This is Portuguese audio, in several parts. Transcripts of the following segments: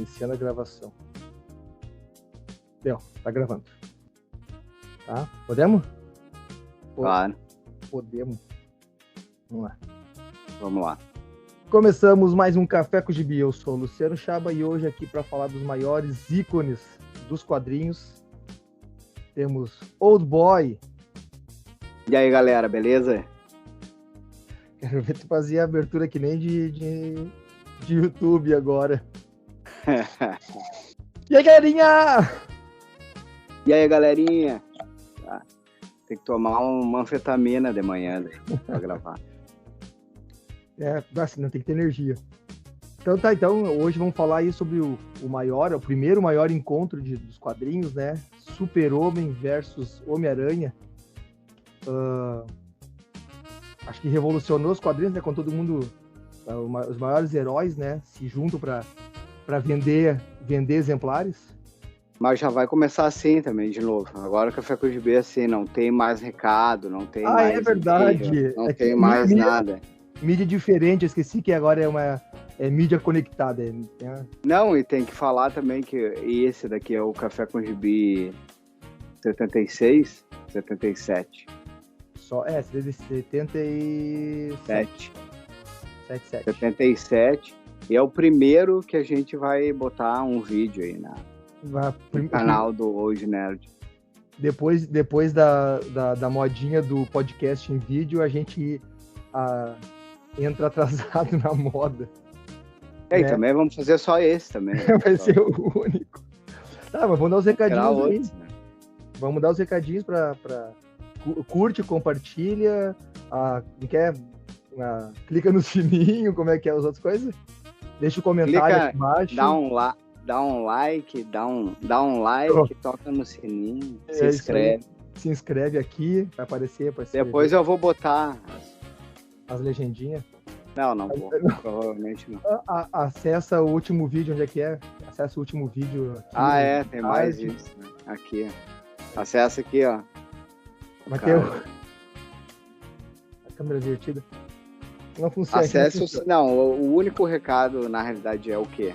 iniciando a gravação. Deu, tá gravando. Tá? Podemos? Claro. Podemos. Vamos lá. Vamos lá. Começamos mais um Café com Gibi. Eu sou o Luciano Chaba e hoje aqui para falar dos maiores ícones dos quadrinhos temos Old Boy. E aí, galera, beleza? Quero ver tu fazer a abertura que nem de YouTube agora. E aí, galerinha? E aí, galerinha? Tá. Tem que tomar uma anfetamina de manhã pra gravar. Assim, não tem que ter energia. Então tá, hoje vamos falar aí sobre o primeiro maior encontro dos quadrinhos, né? Super-Homem versus Homem-Aranha. Acho que revolucionou os quadrinhos, né? Quando todo mundo, os maiores heróis, né? Se juntam para vender exemplares. Mas já vai começar assim também, de novo. Agora o Café com o Gibi é assim, não tem mais recado, não tem mais... é verdade. E-mail, não tem mais nada. Mídia diferente, eu esqueci que agora é mídia conectada. Não, e tem que falar também que esse daqui é o Café com o Gibi 76, 77. Só, 77. 77. E é o primeiro que a gente vai botar um vídeo aí no canal do Hoje Nerd. Depois da modinha do podcast em vídeo, a gente entra atrasado na moda. E também vamos fazer só esse também. Vai ser o único. Tá, mas vamos dar os recadinhos aí. Né? Vamos dar os recadinhos para curte, compartilha, clica no sininho, como é que é as outras coisas? Deixa o comentário aqui embaixo. Dá um like, toca no sininho, se inscreve. Se inscreve aqui, vai aparecer. Depois eu vou botar as legendinhas. Não vou, provavelmente não. Acessa o último vídeo, onde é que é? Acessa o último vídeo aqui. Tem mais isso, né? Aqui. Acessa aqui, ó. Vai ter a câmera divertida. Não funciona. O único recado, na realidade, é o quê?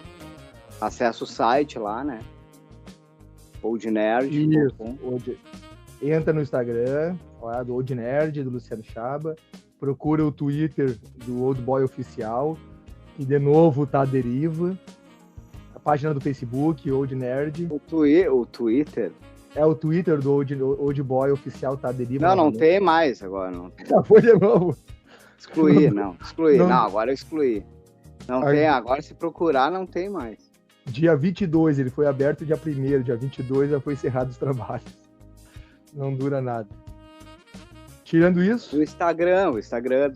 Acessa o site lá, né? Old Nerd. Entra no Instagram, lá do Old Nerd, do Luciano Chaba. Procura o Twitter do Old Boy Oficial, que de novo tá à deriva. A página do Facebook, Old Nerd. O Twitter? É o Twitter do Old Boy Oficial, tá à deriva. Não tem mais agora. Não. Já foi de novo. Excluí. Não, agora eu excluí. Não tem, agora se procurar não tem mais. Dia 22, ele foi aberto dia 1º, dia 22 já foi encerrado os trabalhos. Não dura nada. Tirando isso... O Instagram do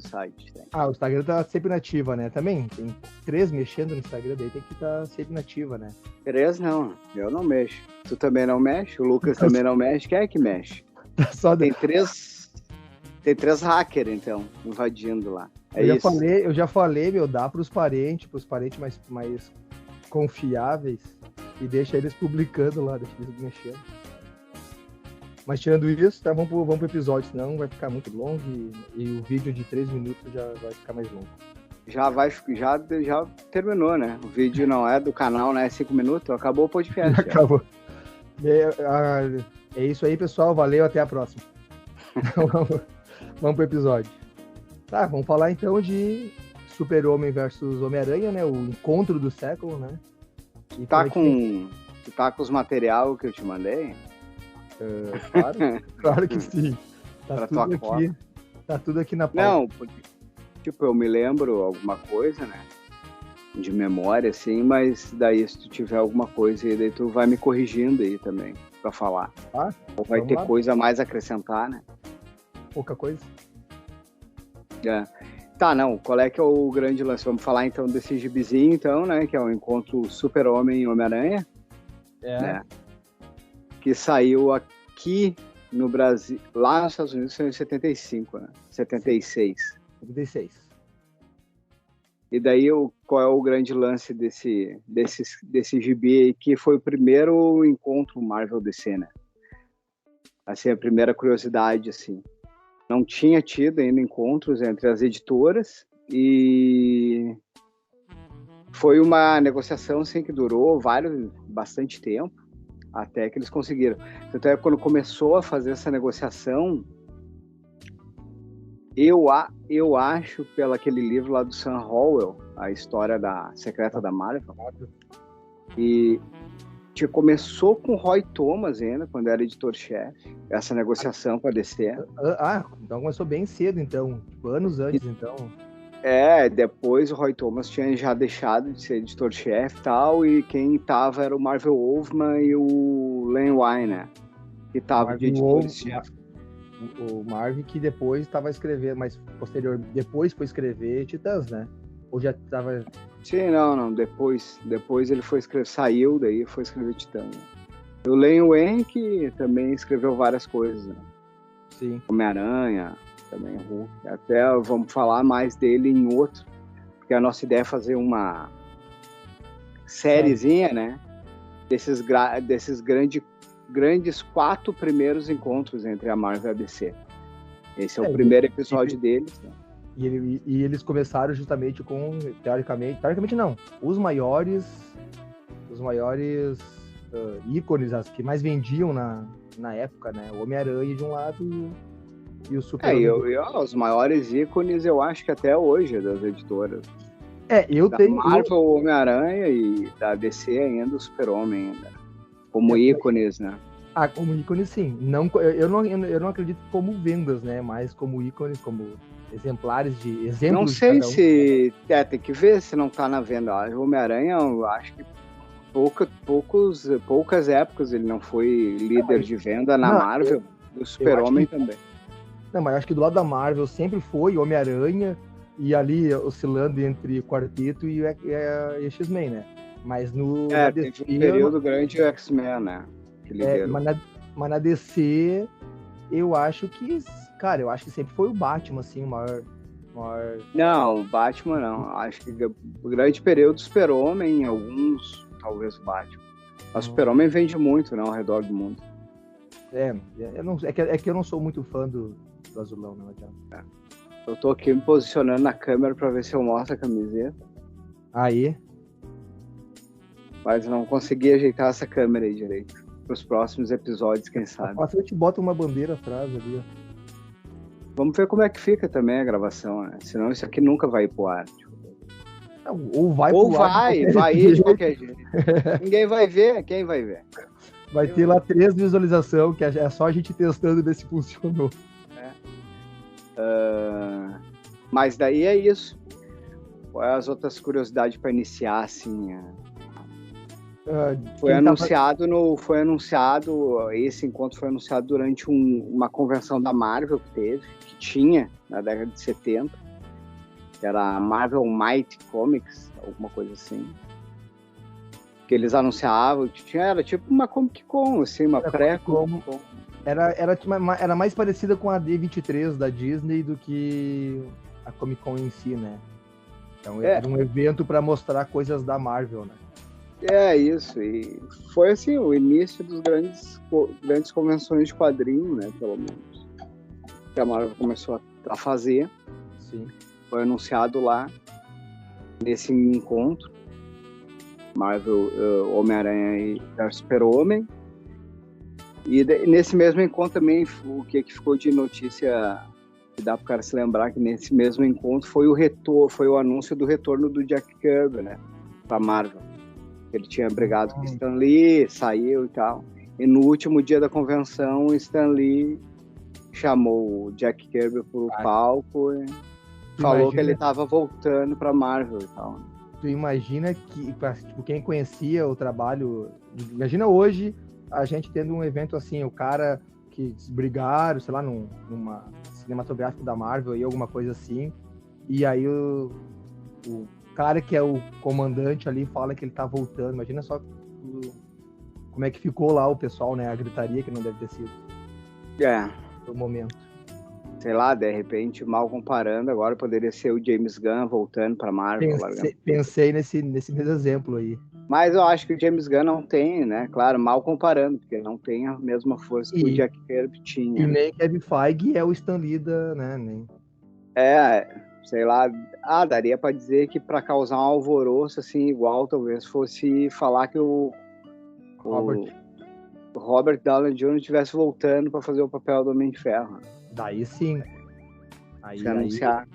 site. Né? O Instagram tá sempre nativa, né? Também tem 3 mexendo no Instagram, daí tem que estar sempre nativa, né? 3 não, eu não mexo. Tu também não mexe, o Lucas também não mexe. Quem é que mexe? Tem 3 hackers, então, invadindo lá. Eu já falei, dá pros parentes mais confiáveis e deixa eles publicando lá, deixa eles mexendo. Mas tirando isso, tá, vamos pro episódio, senão vai ficar muito longo e o vídeo de 3 minutos já vai ficar mais longo. Já terminou, né? O vídeo não é do canal, né? 5 minutos, acabou o podcast. Acabou. É isso aí, pessoal. Valeu, até a próxima. Vamos pro episódio. Tá, vamos falar então de Super-Homem versus Homem-Aranha, né? O encontro do século, né? Tu tá com os material que eu te mandei? Claro que sim. Tá tudo aqui na pauta. Não, porque, eu me lembro alguma coisa, né? De memória, assim, mas daí se tu tiver alguma coisa aí, daí tu vai me corrigindo aí também, pra falar. Ou vai ter coisa a mais a acrescentar, né? Pouca coisa. Tá, qual é que é o grande lance? Vamos falar então desse gibizinho, então, né? Que é o encontro Super-Homem e Homem-Aranha. Né? Que saiu aqui no Brasil, lá nos Estados Unidos foi em 75, né? 76. 76. E daí, qual é o grande lance desse gibi aí, que foi o primeiro encontro Marvel-DC, né? Assim, a primeira curiosidade, assim. Não tinha tido ainda encontros entre as editoras e foi uma negociação assim, que durou bastante tempo, até que eles conseguiram. Então, quando começou a fazer essa negociação, eu acho, pelo aquele livro lá do Sam Howell, a história secreta da Marvel, e começou com o Roy Thomas ainda, quando era editor-chefe, essa negociação com a DC. Então começou bem cedo, então, tipo, anos antes, então. Depois o Roy Thomas tinha já deixado de ser editor-chefe e tal, e quem tava era o Marvel Wolfman e o Len Wein, né? Que tava de editor-chefe. O Marvel que depois estava escrevendo, mas depois foi escrever Titãs, né? Ou já tava... Sim, não, depois ele foi escrever, saiu daí, foi escrever Titãs. Né? O Len Wein que também escreveu várias coisas, né? Sim. Homem-Aranha, também Hulk. Até vamos falar mais dele em outro, porque a nossa ideia é fazer uma sériezinha, né? Desses grandes 4 primeiros encontros entre a Marvel e a DC. Esse é o primeiro episódio deles. Né? E eles começaram justamente com, teoricamente não, os maiores ícones, as que mais vendiam na época, né? O Homem-Aranha de um lado e o Super-Homem. Os maiores ícones, eu acho que até hoje, das editoras. Marvel, o Homem-Aranha, e da DC ainda o Super-Homem ainda. Como ícones, né? Como ícones, sim. Eu não acredito como vendas, né? Mas como ícones, como exemplares de exemplos. Não sei se... tem que ver se não tá na venda. O Homem-Aranha, eu acho que poucas épocas ele não foi líder de venda na Marvel. E o Super-Homem também. Não, mas eu acho que do lado da Marvel sempre foi Homem-Aranha e ali oscilando entre Quarteto e X-Men, né? Mas no... teve um período grande o X-Men, né? Mas na DC, eu acho que... Cara, eu acho que sempre foi o Batman, assim, o maior... Não, o Batman não. Acho que o grande período do Super-Homem, alguns, talvez o Batman. O Super-Homem vende muito, né? Ao redor do mundo. É que eu não sou muito fã do azulão, não adianta. Eu tô aqui me posicionando na câmera pra ver se eu mostro a camiseta. Aí. Mas não consegui ajeitar essa câmera aí direito. Pros próximos episódios, quem sabe. Mas a gente bota uma bandeira atrás ali, ó. Vamos ver como é que fica também a gravação, né? Senão isso aqui nunca vai ir pro ar. Tipo. Ou vai ir de qualquer jeito. Ninguém vai ver, quem vai ver? Vai ter lá 3 visualizações, que é só a gente testando ver se funcionou. Mas daí é isso. Quais as outras curiosidades para iniciar, assim? Foi anunciado, esse encontro foi anunciado durante uma convenção da Marvel que tinha na década de 70, que era a Marvel Might Comics, alguma coisa assim. Que eles anunciavam, era tipo uma Comic Con, assim, uma pré-Comic Con. Era mais parecida com a D23 da Disney do que a Comic Con em si, né? Então era um evento para mostrar coisas da Marvel, né? Isso, e foi assim o início dos grandes convenções de quadrinho, né, pelo menos, que a Marvel começou a fazer. Sim. Foi anunciado lá nesse encontro Marvel, Homem-Aranha e Super-Homem. E nesse mesmo encontro também, o que ficou de notícia que dá para o cara se lembrar, que nesse mesmo encontro foi o anúncio do retorno do Jack Kirby, né, para Marvel. Ele tinha brigado com o Stan Lee, saiu e tal. E no último dia da convenção, o Stan Lee chamou o Jack Kirby para o palco e falou que ele estava voltando para Marvel e tal. Tu imagina que, tipo, quem conhecia o trabalho... Imagina hoje a gente tendo um evento assim, o cara que brigaram, sei lá, numa cinematográfica da Marvel e alguma coisa assim, e aí o cara que é o comandante ali fala que ele tá voltando. Imagina só como é que ficou lá o pessoal, né? A gritaria que não deve ter sido. No momento. Sei lá, de repente, mal comparando, agora poderia ser o James Gunn voltando pra Marvel. Pensei nesse mesmo exemplo aí. Mas eu acho que o James Gunn não tem, né? Claro, mal comparando, porque não tem a mesma força que o Jack Kirby tinha. E nem Kevin Feige é o Stan Lee né? sei lá, daria para dizer que para causar um alvoroço, assim, igual talvez fosse falar que o Robert Downey Jr. estivesse voltando para fazer o papel do Homem de Ferro. Daí sim. Se anunciar.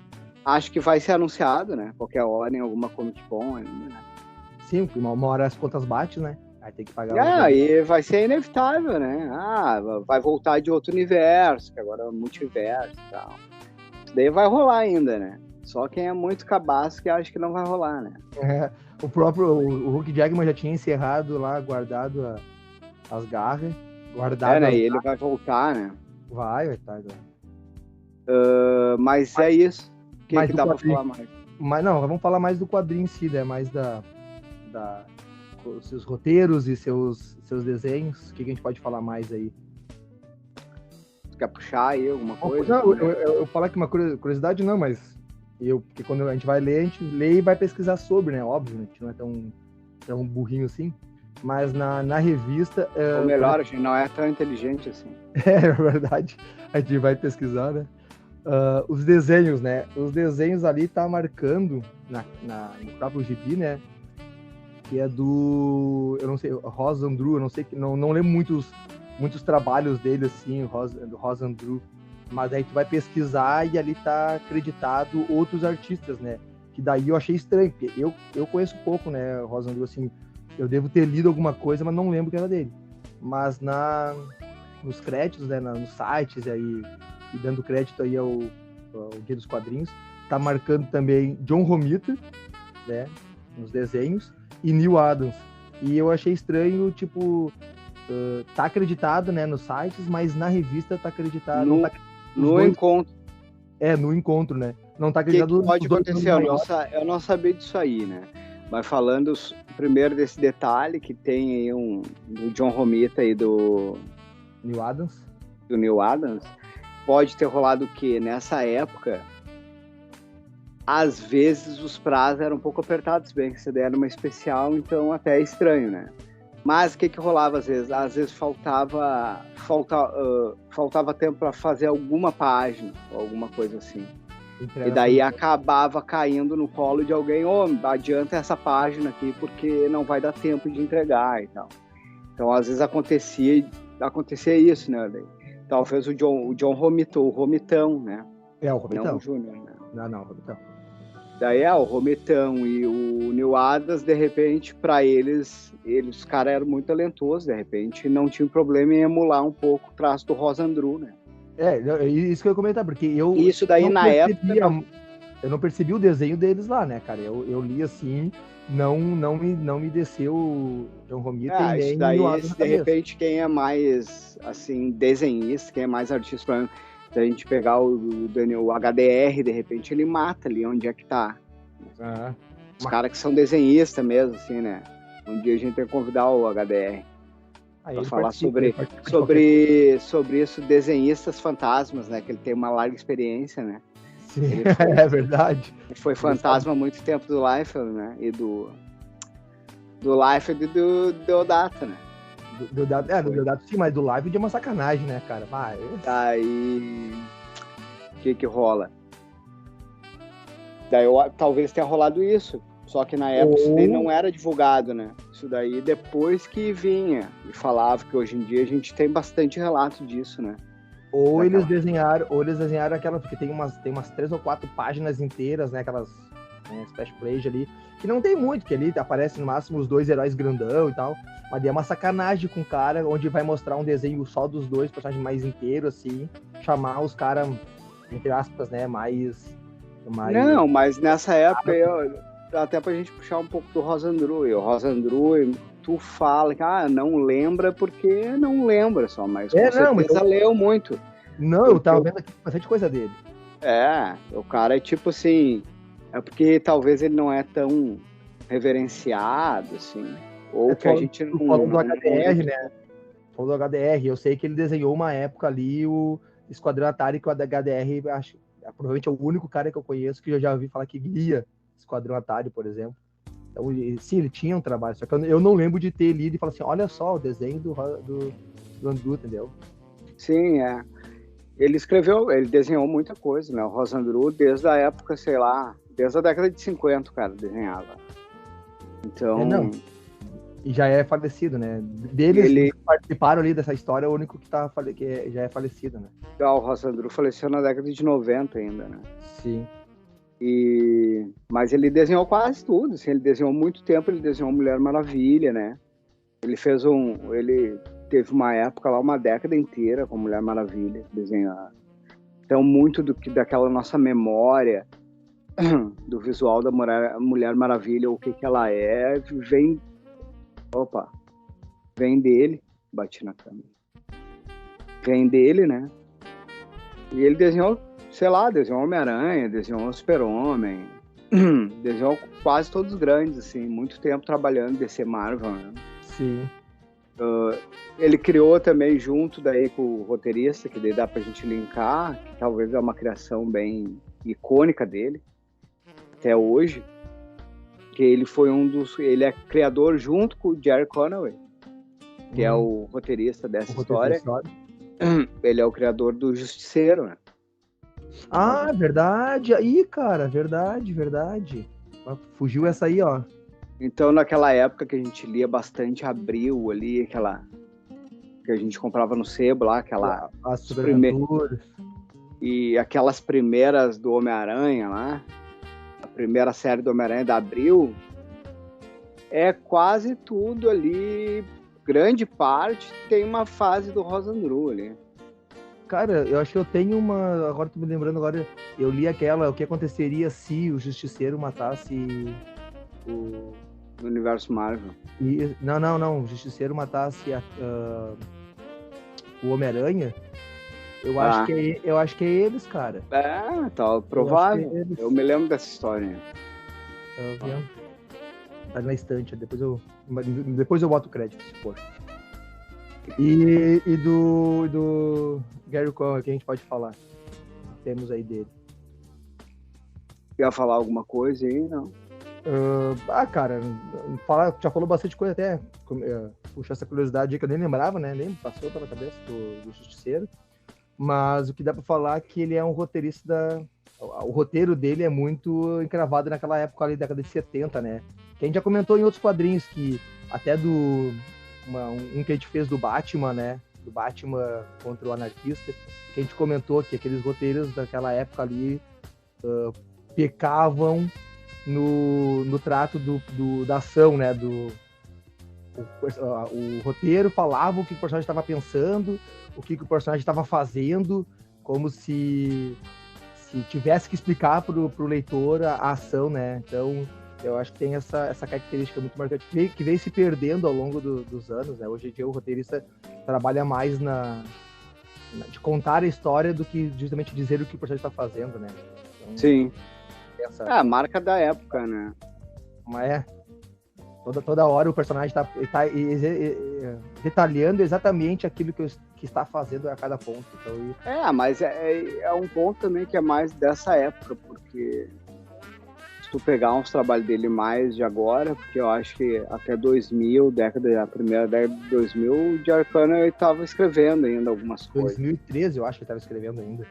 Acho que vai ser anunciado, né? Qualquer hora em alguma Comic Con ainda, né? Sim, uma hora as contas batem, né? Aí tem que pagar. E vai ser inevitável, né? Vai voltar de outro universo, que agora é o multiverso e tal. Isso daí vai rolar ainda, né? Só quem é muito cabaço que acha que não vai rolar, né? O próprio o Hugh Jackman já tinha encerrado lá, guardado as garras. Né? E ele vai voltar, né? Vai estar. Mas é isso. O que dá pra falar mais? Mas não, vamos falar mais do quadrinho em si, né? Mais seus roteiros e seus desenhos. O que a gente pode falar mais aí? Você quer puxar aí alguma coisa? Não, eu falar que uma curiosidade não, mas porque quando a gente vai ler, a gente lê e vai pesquisar sobre, né? Óbvio, a gente não é tão burrinho assim. Mas na revista... Ou melhor, a gente não é tão inteligente assim. É verdade. A gente vai pesquisar, né? Os desenhos, né? Os desenhos ali tá marcando no próprio gibi, né? Que é do... Eu não sei, Ross Andru, eu não sei, não lembro muitos trabalhos dele, assim, do Ross Andru. Mas aí tu vai pesquisar e ali tá acreditado outros artistas, né? Que daí eu achei estranho, porque eu conheço pouco, né, Ross Andru, assim... Eu devo ter lido alguma coisa, mas não lembro que era dele. Mas nos créditos, né, nos sites aí, e dando crédito aí ao Guia dos Quadrinhos, tá marcando também John Romita, né, nos desenhos, e Neil Adams. E eu achei estranho, tipo, tá acreditado, né, nos sites, mas na revista tá acreditado... No encontro. No encontro, né? Não tá acreditado... O que pode acontecer? Eu não sabia disso aí, né? Mas falando primeiro desse detalhe, que tem aí do John Romita e do Neil Adams. Do Neil Adams, pode ter rolado o quê? Nessa época, às vezes os prazos eram um pouco apertados, bem que você der uma especial, então até é estranho, né? Mas o que rolava às vezes? Às vezes faltava tempo para fazer alguma página, ou alguma coisa assim. E daí acabava caindo no colo de alguém, adianta essa página aqui porque não vai dar tempo de entregar e tal. Então, às vezes acontecia isso, né? Talvez o John Romita, o Romitão, né? O Romitão. Não o Júnior, né? Não, o Romitão. Daí o Romitão e o Neil Adams, de repente, para eles, os caras eram muito talentosos, de repente não tinha problema em emular um pouco o traço do Ross Andru, né? Isso que eu ia comentar, porque isso daí na época... Eu não percebi o desenho deles lá, né, cara? Eu li assim, não me desceu o John Romita e nem isso daí, o Adams de repente, quem é mais, assim, desenhista, quem é mais artista, pra se a gente pegar o Daniel, o HDR, de repente, ele mata ali onde é que tá. Os caras que são desenhistas mesmo, assim, né? Um dia a gente tem que convidar o HDR. Para falar sobre isso, desenhistas fantasmas, né? Que ele tem uma larga experiência, né? Sim, é verdade. Foi fantasma há muito tempo do Liefeld, né? E do Liefeld e do Deodato, né? Do Deodato sim, mas do Liefeld é uma sacanagem, né, cara? Daí... O que rola? Daí talvez tenha rolado isso. Só que na época isso daí não era divulgado, né? Isso daí depois que vinha e falava que hoje em dia a gente tem bastante relato disso, né? Ou eles desenharam aquela, porque tem umas 3 ou 4 páginas inteiras, né? Aquelas splash page ali, que não tem muito, que ali aparece no máximo os 2 heróis grandão e tal, mas é uma sacanagem com o cara, onde vai mostrar um desenho só dos 2 personagens mais inteiros, assim, chamar os caras, entre aspas, né, mais... Não, mas nessa época até pra gente puxar um pouco do Ross Andru. E o Ross Andru, tu fala que não lembra porque não lembra só, mas com certeza leu muito. Não, eu tava vendo aqui bastante coisa dele. O cara é tipo assim, é porque talvez ele não é tão reverenciado, assim, ou que a gente não... Falou do HDR, né? Falou do HDR, eu sei que ele desenhou uma época ali o Esquadrão Atari, que o HDR, acho, provavelmente é o único cara que eu conheço que eu já ouvi falar que guia Esquadrão Atari, por exemplo. Então, sim, ele tinha um trabalho, só que eu não lembro de ter lido e falar assim, olha só, o desenho do Andru, entendeu? Sim, Ele desenhou muita coisa, né? O Rosandru, desde a época, sei lá, desde a década de 50, o cara desenhava. Então... Não. E já é falecido, né? Deles que participaram ali dessa história, o único que já é falecido, né? O Rosandru faleceu na década de 90 ainda, né? Sim. Mas ele desenhou quase tudo, assim, ele desenhou muito tempo, ele desenhou Mulher Maravilha, né? Ele teve uma época lá, uma década inteira com Mulher Maravilha desenhando. Então, muito daquela nossa memória do visual da Mulher Maravilha, o que ela é, vem dele. Bati na câmera. Vem dele, né? E ele desenhou, sei lá, desenhou Homem-Aranha, desenhou Super-Homem, desenhou quase todos os grandes, assim, muito tempo trabalhando DC Marvel, né? Sim. Ele criou também junto daí com o roteirista, que daí dá pra gente linkar, que talvez é uma criação bem icônica dele, até hoje, que ele foi ele é criador junto com o Gerry Conway, que é o roteirista dessa história. Ele é o criador do Justiceiro, né? Ah, verdade. Aí, cara, verdade. Fugiu essa aí, ó. Então, naquela época que a gente lia bastante Abril ali, aquela que a gente comprava no sebo lá, as primeiras. E aquelas primeiras do Homem-Aranha lá, a primeira série do Homem-Aranha da Abril, é quase tudo ali, grande parte, tem uma fase do Rosandru ali. Cara, eu acho que eu tenho uma... Agora tô me lembrando, eu li aquela, o que aconteceria se o Justiceiro matasse o universo Marvel. Não, o Justiceiro matasse o Homem-Aranha. Eu acho que é eles, cara. Tá provável. Eu me lembro dessa história. Tá vendo? Tá na estante, depois eu boto o crédito, se for. E do Gerry Conway, que a gente pode falar? Temos aí dele. Quer falar alguma coisa aí, não? Cara, já falou bastante coisa até. Puxar essa curiosidade aí que eu nem lembrava, né? Nem passou pela cabeça do Justiceiro. Mas o que dá pra falar é que ele é um roteirista o roteiro dele é muito encravado naquela época ali, década de 70, né? Que a gente já comentou em outros quadrinhos, que até um que a gente fez do Batman, né? Do Batman contra o Anarquista, que a gente comentou que aqueles roteiros daquela época ali pecavam no trato da ação, né? O roteiro falava o que o personagem estava pensando, o que o personagem estava fazendo, como se tivesse que explicar pro leitor a ação, né? Então, eu acho que tem essa característica muito marcante, que veio se perdendo ao longo dos anos, né? Hoje em dia o roteirista trabalha mais de contar a história do que justamente dizer o que o personagem está fazendo, né? Então, sim. É a marca da época, né? Mas toda hora o personagem tá detalhando exatamente aquilo que está fazendo a cada ponto. Então, mas é um ponto também que é mais dessa época, porque se tu pegar uns trabalhos dele mais de agora, porque eu acho que até 2000, a primeira década de 2000, o Gerry Conway estava escrevendo ainda algumas coisas. 2013 eu acho que ele estava escrevendo ainda.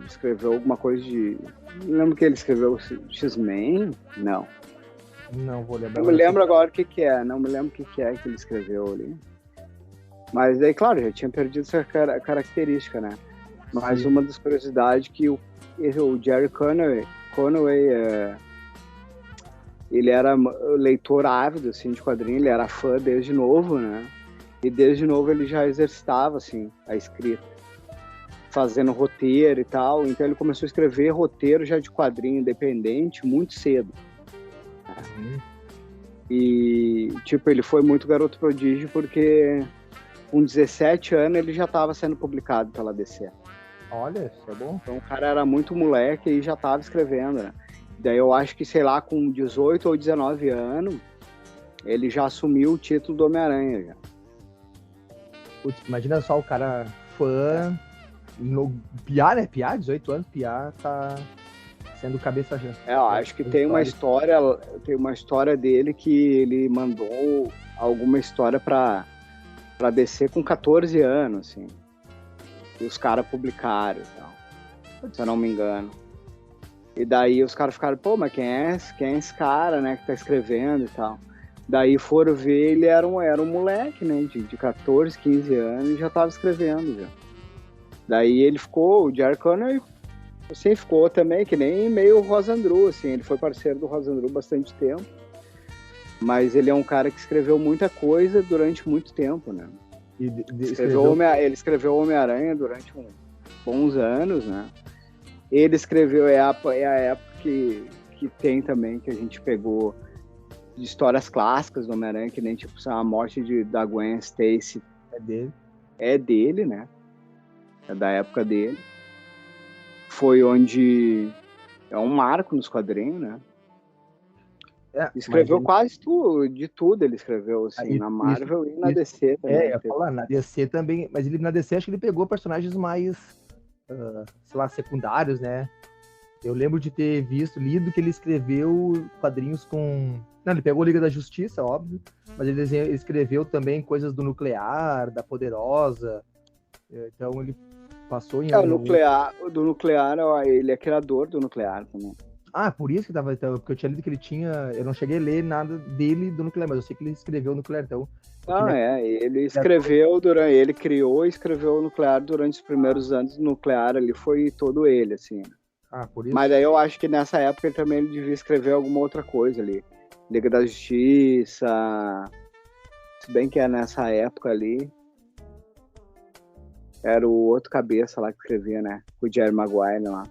Escreveu alguma coisa de... Não lembro que ele escreveu X-Men? Não vou lembrar. Não me lembro agora o que é. Não me lembro o que é que ele escreveu ali. Mas aí, claro, já tinha perdido essa característica, né? Mas uma das curiosidades que o Gerry Conway ele era leitor ávido, assim, de quadrinhos, ele era fã desde novo, né? E desde novo ele já exercitava, assim, a escrita, fazendo roteiro e tal. Então ele começou a escrever roteiro já de quadrinho independente muito cedo. E, ele foi muito garoto prodígio porque com 17 anos ele já estava sendo publicado pela DC. Olha, isso é bom. Então o cara era muito moleque e já estava escrevendo, né? Daí eu acho que, sei lá, com 18 ou 19 anos, ele já assumiu o título do Homem-Aranha. Já. Putz, imagina só o cara fã... Piá, né? 18 anos, Piá tá sendo cabeça já. Eu acho que tem uma história dele que ele mandou alguma história pra descer com 14 anos, assim. E os caras publicaram e tal, se eu não me engano. E daí os caras ficaram, pô, mas quem é esse cara, né, que tá escrevendo e tal. Daí foram ver, ele era um moleque, né, de 14, 15 anos, e já tava escrevendo, já. Daí ele ficou, o Jerry Conway, assim, ficou também, que nem meio o Rosandru, assim, ele foi parceiro do Rosandru bastante tempo. Mas ele é um cara que escreveu muita coisa durante muito tempo, né? Ele escreveu Homem-Aranha durante bons anos, né? Ele escreveu, é a época que tem também, que a gente pegou de histórias clássicas do Homem-Aranha, que nem tipo a morte da Gwen Stacy. É dele, né? É da época dele. Foi onde é um marco nos quadrinhos, né? Escreveu quase de tudo, ele escreveu, assim, na Marvel e na DC também. Eu ia falar, na DC também, mas ele na DC acho que ele pegou personagens mais, sei lá, secundários, né? Eu lembro de ter lido que ele escreveu quadrinhos com... Não, ele pegou a Liga da Justiça, óbvio, mas ele escreveu também coisas do Nuclear, da Poderosa, então ele passou em... Do Nuclear, ele é criador do Nuclear também. Ah, por isso que tava... Porque eu tinha lido que ele tinha... Eu não cheguei a ler nada dele do Nuclear, mas eu sei que ele escreveu o Nuclear, então... Ele escreveu ele criou e escreveu o Nuclear durante os primeiros anos do Nuclear, ali foi todo ele, assim. Por isso? Mas aí eu acho que nessa época ele também devia escrever alguma outra coisa ali. Liga da Justiça... Se bem que é nessa época ali... Era o outro cabeça lá que escrevia, né? O Jerry Maguire lá.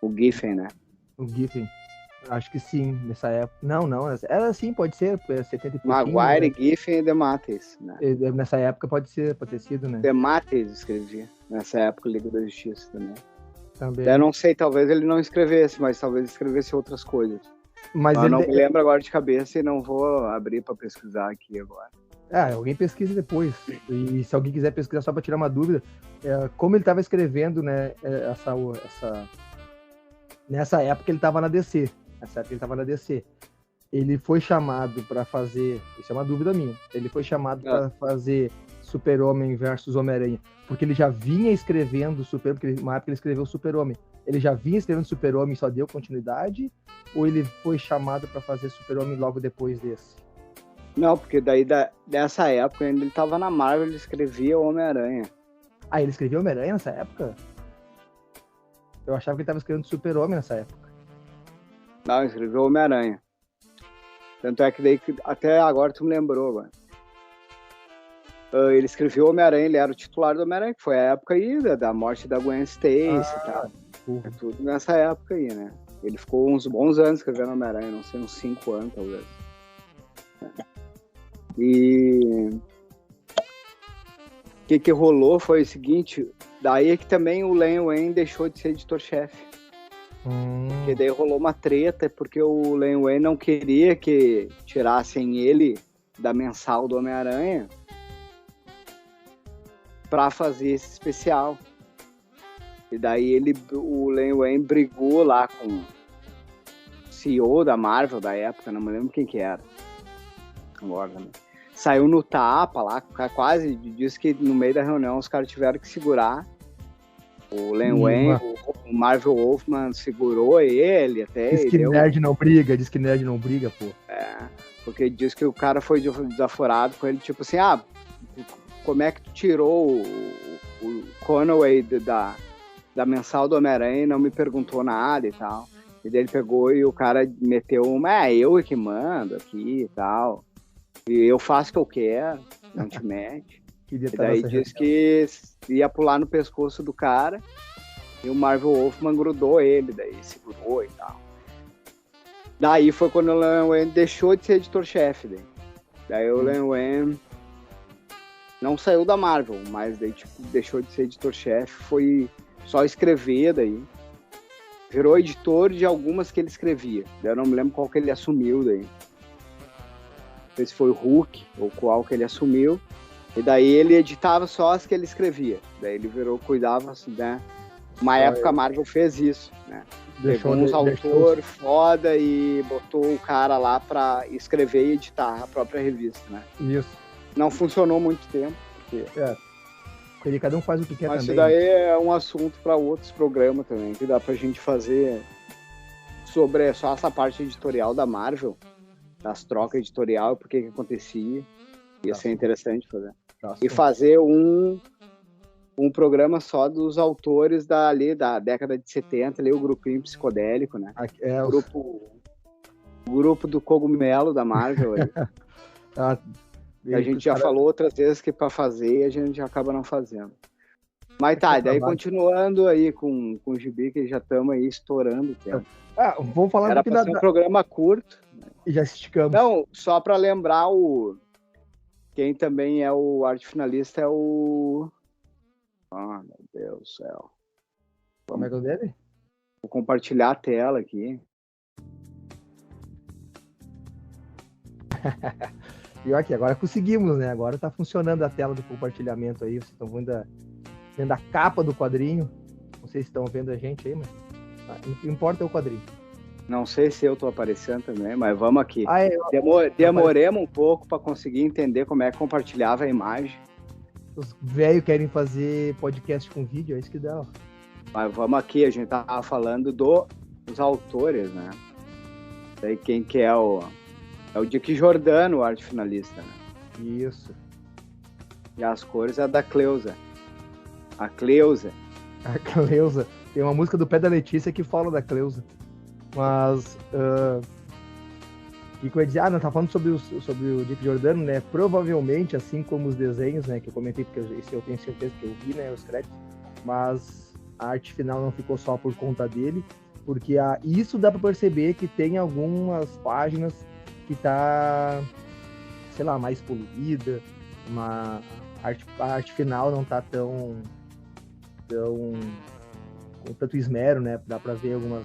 O Giffen, né? O Giffen. Acho que sim, nessa época. Não. Era assim, pode ser. 70 e pouquinho. Maguire, né? Giffen e DeMatteis, né? Nessa época pode ter sido, né? DeMatteis escrevia. Nessa época, Liga da Justiça também. Também. Eu não sei, talvez ele não escrevesse, mas talvez escrevesse outras coisas. Mas eu não me lembro agora de cabeça e não vou abrir para pesquisar aqui agora. Alguém pesquisa depois. E se alguém quiser pesquisar só para tirar uma dúvida, como ele estava escrevendo, né, nessa época ele estava na DC. Ele foi chamado para fazer, isso é uma dúvida minha, ele foi chamado para fazer Super-Homem versus Homem-Aranha, porque ele já vinha escrevendo Super-Homem, porque uma época ele escreveu Super-Homem. Ele já vinha escrevendo Super-Homem e só deu continuidade? Ou ele foi chamado para fazer Super-Homem logo depois desse? Não, porque daí dessa época ainda ele tava na Marvel, ele escrevia Homem-Aranha. Ele escrevia Homem-Aranha nessa época? Eu achava que ele tava escrevendo Super-Homem nessa época. Não, ele escreveu Homem-Aranha. Tanto é que daí, até agora tu me lembrou, agora. Ele escreveu Homem-Aranha, ele era o titular do Homem-Aranha, que foi a época aí da morte da Gwen Stacy e tal. É tudo nessa época aí, né? Ele ficou uns bons anos escrevendo Homem-Aranha, não sei, uns 5 anos, talvez. E o que rolou foi o seguinte, daí é que também o Len Wein deixou de ser editor-chefe. Porque daí rolou uma treta, porque o Len Wein não queria que tirassem ele da mensal do Homem-Aranha pra fazer esse especial. E daí o Len Wein brigou lá com o CEO da Marvel da época, não me lembro quem que era. Agora, né? Saiu no tapa lá, quase disse que no meio da reunião os caras tiveram que segurar o Len Wein, o Marvel Wolfman segurou ele até. Diz que nerd não briga, pô. Porque diz que o cara foi desaforado com ele, tipo assim, como é que tu tirou o Conway da mensal do Homem-Aranha e não me perguntou nada e tal. E daí ele pegou e o cara meteu eu que mando aqui e tal. E eu faço o que eu quero, não te mete. E daí diz que ia pular no pescoço do cara e o Marvel Wolfman grudou ele, daí segurou e tal. Daí foi quando o Len Wein deixou de ser editor-chefe. Daí o Len Wein não saiu da Marvel, mas daí deixou de ser editor-chefe, foi só escrever daí. Virou editor de algumas que ele escrevia. Daí eu não me lembro qual que ele assumiu daí. Não sei se foi o Hulk ou qual que ele assumiu. E daí ele editava só as que ele escrevia. Daí ele cuidava, assim, né? Uma época a Marvel fez isso, né? Pegou uns autores foda e botou o cara lá pra escrever e editar a própria revista, né? Isso. Não funcionou muito tempo. Porque Porque cada um faz o que quer Mas também. isso daí é um assunto para outros programas também, que dá pra gente fazer sobre só essa parte editorial da Marvel, das trocas editorial, por que acontecia. Ia ser interessante fazer. E fazer um programa só dos autores ali da década de 70, ali, o grupinho psicodélico, né? O grupo do cogumelo da Marvel ali. A gente já falou outras vezes que para fazer a gente já acaba não fazendo. Mas tá, daí continuando aí com o Gibi, que já estamos aí estourando o tempo. Vamos falar Era para ser um programa curto. E já esticamos. Não, só para lembrar quem também é o arte finalista é o... Ah, meu Deus do céu. Como é que é o dele? Vou compartilhar a tela aqui. Pior que agora conseguimos, né? Agora tá funcionando a tela do compartilhamento aí. Vocês estão vendo a capa do quadrinho. Não sei se estão vendo a gente aí, mas o que importa é o quadrinho. Não sei se eu tô aparecendo também, mas vamos aqui. Demoremos um pouco para conseguir entender como é que compartilhava a imagem. Os velhos querem fazer podcast com vídeo, é isso que dá. Ó. Mas vamos aqui, a gente tava falando dos autores, né? Daí quem que é o Dick Giordano, o arte finalista, né? Isso. E as cores é da Cleusa. A Cleusa. Tem uma música do Pé da Letícia que fala da Cleusa. Mas o que eu ia dizer? Não, tá falando sobre o Dick Giordano, né? Provavelmente, assim como os desenhos, né? Que eu comentei, porque eu tenho certeza que eu vi, né? Os créditos. Mas a arte final não ficou só por conta dele, porque isso dá pra perceber que tem algumas páginas que tá, sei lá, mais poluída, a arte final não tá tão com tanto esmero, né? Dá pra ver algumas...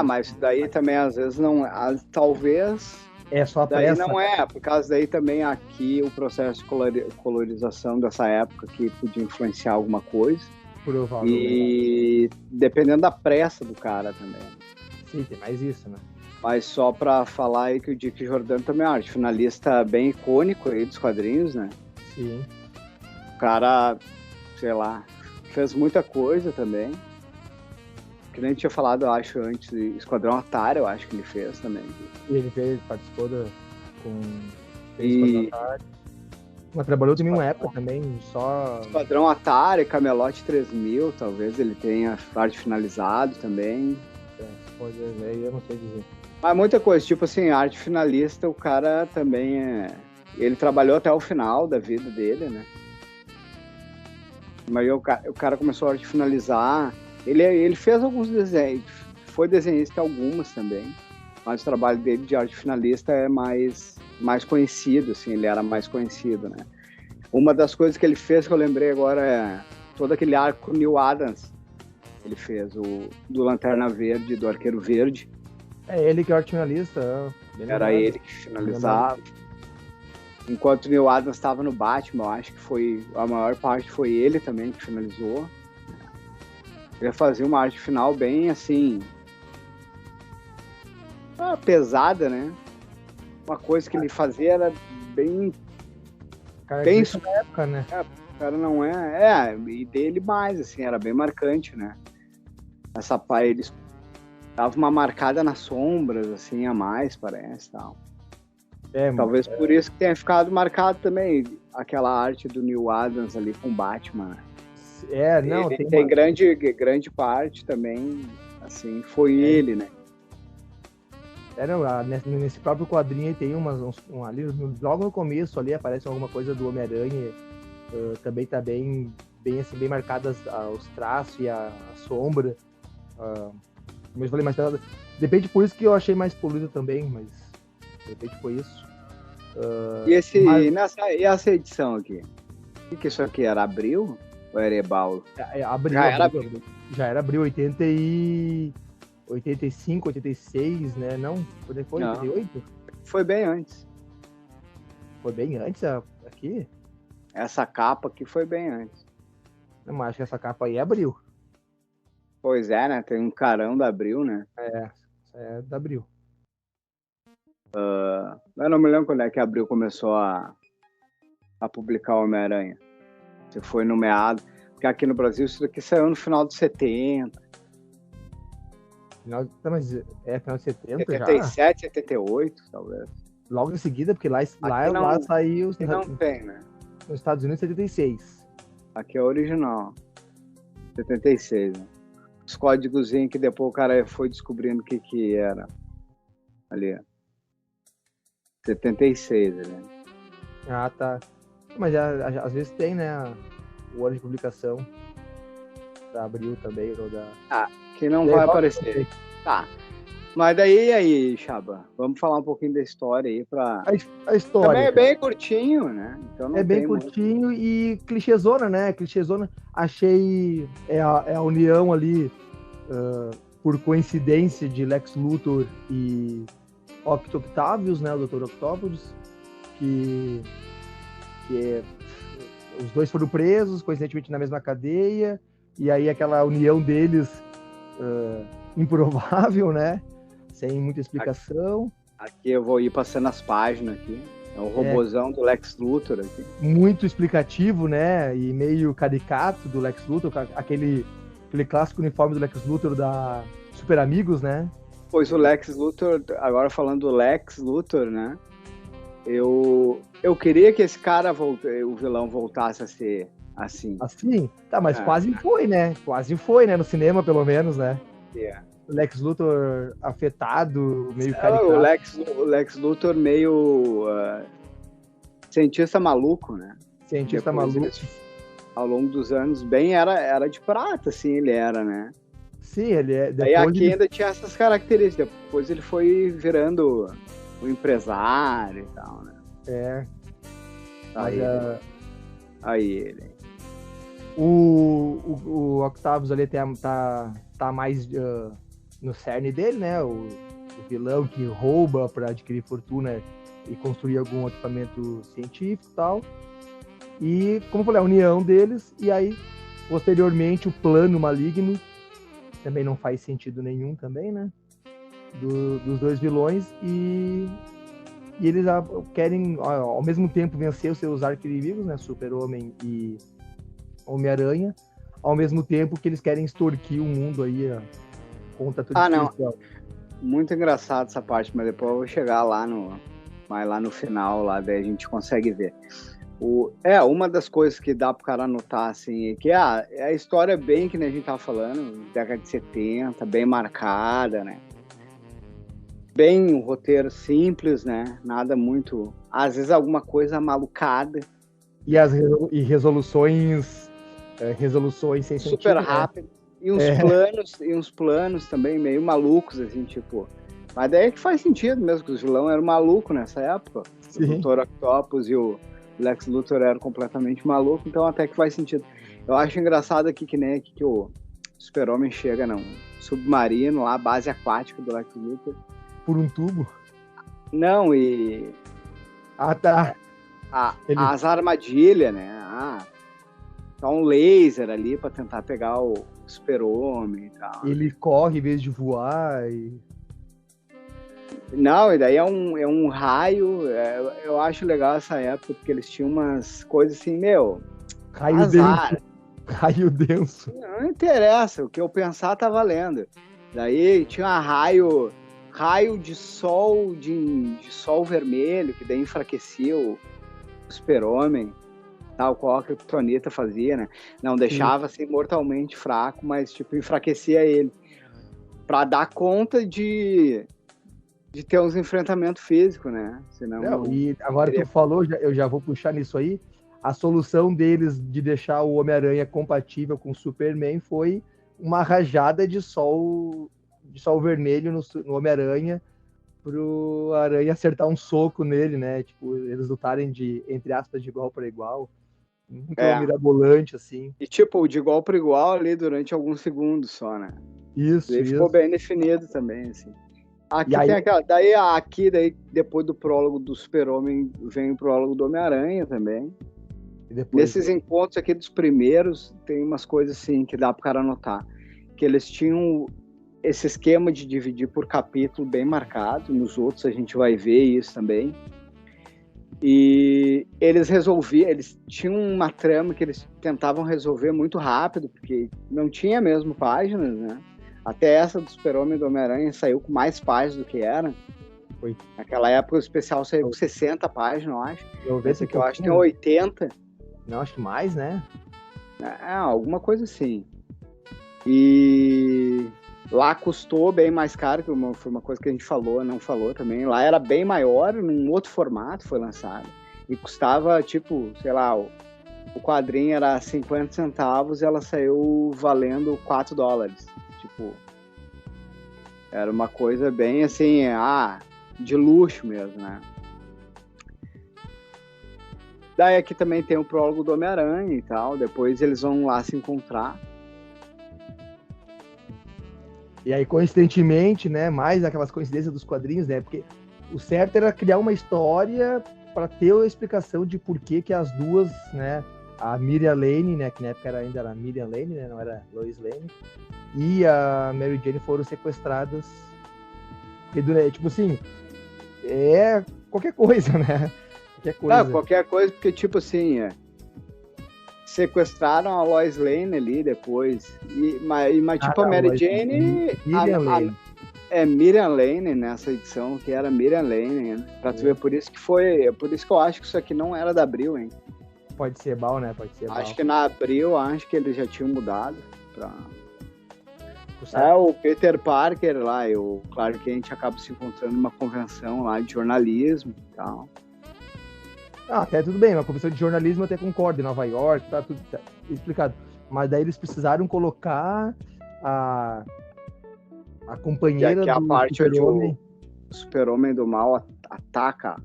mas daí também às vezes não... Talvez... É só a daí pressa. Não é, por causa daí também aqui o processo de colorização dessa época que podia influenciar alguma coisa. Provavelmente. E dependendo da pressa do cara também. Sim, tem mais isso, né? Mas só pra falar aí que o Dick Giordano também é arte finalista bem icônico aí dos quadrinhos, né? Sim. O cara, sei lá, fez muita coisa também. Que nem tinha falado, eu acho, antes, Esquadrão Atari, eu acho que ele fez também. Ele participou com Esquadrão Atari. Mas trabalhou também uma época também, só... Esquadrão Atari, Camelot 3000, talvez ele tenha arte finalizado também. Pode ver, eu não sei dizer. Mas muita coisa, tipo assim, arte finalista, o cara também ele trabalhou até o final da vida dele, né? Mas o cara começou a arte finalizar. Ele fez alguns desenhos, foi desenhista algumas também, mas o trabalho dele de arte finalista é mais conhecido, assim, ele era mais conhecido, né? Uma das coisas que ele fez, que eu lembrei agora, é todo aquele arco Neil Adams. Ele fez do Lanterna Verde, do Arqueiro Verde. É ele que é o arte finalista. Era ele que finalizava. Enquanto o Neil Adams estava no Batman, eu acho que a maior parte foi ele também que finalizou. Ele fazia uma arte final bem, assim, pesada, né? Uma coisa que ele fazia era bem... bem na época, né? O cara não e dele mais, assim, era bem marcante, né? Essa pai, eles dava uma marcada nas sombras, assim, a mais, parece, tal. Talvez por isso que tenha ficado marcado também aquela arte do Neil Adams ali com Batman. Tem grande parte também, assim, foi ele, né? Nesse próprio quadrinho tem ali, logo no começo ali aparece alguma coisa do Homem-Aranha, também tá bem assim, bem marcadas os traços e a sombra. Como eu falei, mais pesada. Depende, por isso que eu achei mais poluído também, mas de repente foi isso. E essa edição aqui? O que isso aqui era? Abril? Ou era Ebal? Já era Abril, 85, 86, né? Não? Quando é que foi? 88? Foi bem antes. Foi bem antes aqui? Essa capa aqui foi bem antes. Não, mas acho que essa capa aí é Abril. Pois é, né? Tem um carão da Abril, né? É da Abril. Eu não me lembro quando é que a Abril começou a publicar o Homem-Aranha. Se foi no meado. que aqui no Brasil isso daqui saiu no final de 70. Mas final de 70 77, já? 78, talvez. Logo em seguida, porque lá saiu... Aqui não tem, né? Nos Estados Unidos, 76. Aqui é o original. 76, né? Os códigozinhos que depois o cara foi descobrindo o que era. Ali, ó. 76, né? Ah, tá. Mas às vezes tem, né? O ano de publicação. Da Abril também, ou da... que não vai aparecer. Tá. Mas aí, Chaba, vamos falar um pouquinho da história aí pra... A história. Também é bem curtinho, né? Então não bem curtinho muito. E clichêzona, né? Clichêzona. Achei a união ali, por coincidência, de Lex Luthor e Octavius, né? O Dr. Octopus, que os dois foram presos, coincidentemente na mesma cadeia, e aí aquela união deles improvável, né? Sem muita explicação. Aqui eu vou ir passando as páginas aqui. É o robozão do Lex Luthor aqui. Muito explicativo, né? E meio caricato do Lex Luthor, aquele clássico uniforme do Lex Luthor da Super Amigos, né? Pois o Lex Luthor, agora falando do Lex Luthor, né? Eu queria que esse cara, o vilão, voltasse a ser assim. Assim? Tá, mas quase foi, né? Quase foi, né? No cinema, pelo menos, né? O Lex Luthor afetado, meio caricato. O Lex Luthor meio cientista maluco, né? Cientista maluco. Ao longo dos anos, bem, era de prata, assim, ele era, né? Sim, ele é... Aí aqui ainda tinha essas características. Depois ele foi virando o empresário e tal, né? Aí ele... O Octavius ali tá mais no cerne dele, né? O vilão que rouba para adquirir fortuna e construir algum equipamento científico e tal. E, como eu falei, a união deles, e aí, posteriormente, o plano maligno, também não faz sentido nenhum também, né? Dos dois vilões, e eles querem, ao mesmo tempo, vencer os seus arqui-inimigos, né? Super-Homem e Homem-Aranha, ao mesmo tempo que eles querem extorquir o mundo aí, contra tudo isso. Não. Muito engraçado essa parte, mas depois eu vou chegar lá no final, lá, daí a gente consegue ver. Uma das coisas que dá pro cara anotar, assim, é que a história bem que a gente tava falando, década de 70, bem marcada, né? Bem um roteiro simples, né? Nada muito... Às vezes alguma coisa malucada. E resoluções sem sentido. Super rápido. E uns planos também meio malucos, assim, tipo... Mas daí é que faz sentido mesmo, que o vilão era maluco nessa época. Sim. O Dr. Octopus e o Lex Luthor eram completamente maluco, então até que faz sentido. Eu acho engraçado aqui que nem aqui que o Super-Homem chega num submarino lá, base aquática do Lex Luthor. Por um tubo? Não, e... tá. As armadilhas, né? Tá um laser ali pra tentar pegar o Super-Homem e tal. Ele corre em vez de voar e... Não, e daí é um raio. Eu acho legal essa época, porque eles tinham umas coisas assim, raio denso. Não interessa, o que eu pensar tá valendo. Daí tinha raio de sol, de sol vermelho, que daí enfraquecia o Super-Homem, tal qual a Kryptonita fazia, né? Não deixava assim mortalmente fraco, mas tipo enfraquecia ele. Pra dar conta de ter uns enfrentamentos físicos, né? Senão e agora tu falou, eu já vou puxar nisso aí, a solução deles de deixar o Homem-Aranha compatível com o Superman foi uma rajada de sol vermelho no Homem-Aranha, pro Aranha acertar um soco nele, né? Tipo, eles lutarem entre aspas, de igual para igual. Muito mirabolante, assim. E tipo, de igual para igual ali durante alguns segundos só, né? Isso. Ficou bem definido também, assim. Aqui tem aquela. Daí, depois do prólogo do Super-Homem, vem o prólogo do Homem-Aranha também. Nesses encontros aqui dos primeiros, tem umas coisas assim que dá pro cara anotar. Que eles tinham esse esquema de dividir por capítulo bem marcado. Nos outros a gente vai ver isso também. E eles tinham uma trama que eles tentavam resolver muito rápido, porque não tinha mesmo páginas, né? Até essa do Super-Homem e do Homem-Aranha saiu com mais páginas do que era. Foi. Naquela época o especial saiu com 60 páginas, eu acho. Esse aqui eu acho que tem 80. Não, acho que mais, né? Alguma coisa assim. E lá custou bem mais caro, que foi uma coisa que a gente não falou também. Lá era bem maior, num outro formato foi lançado. E custava, tipo, sei lá, o quadrinho era 50 centavos e ela saiu valendo $4. Tipo, era uma coisa bem assim, de luxo mesmo, né? Daí aqui também tem o prólogo do Homem-Aranha e tal, depois eles vão lá se encontrar. E aí, coincidentemente, né, mais aquelas coincidências dos quadrinhos, né, porque o certo era criar uma história para ter a explicação de por que as duas, né, a Miriam Lane, né, que na época ainda era Miriam Lane, né, não era Lois Lane, e a Mary Jane foram sequestradas. Porque, tipo assim, qualquer coisa, né? Qualquer coisa, porque, tipo assim, sequestraram a Lois Lane ali depois. Mas tipo, a Mary Jane. Miriam Lane. Miriam Lane nessa edição, que era Miriam Lane, né? Pra tu ver, por isso que eu acho que isso aqui não era da Abril, hein? Pode ser Bal, né? Pode ser Acho que na Abril, acho que eles já tinham mudado pra. O Peter Parker lá e o Clark Kent acabam se encontrando numa convenção lá de jornalismo e tal. Até tudo bem, uma convenção de jornalismo eu até concordo, em Nova York, tá tudo explicado. Mas daí eles precisaram colocar a companheira do a parte onde Super-Homem. O Super-Homem do Mal ataca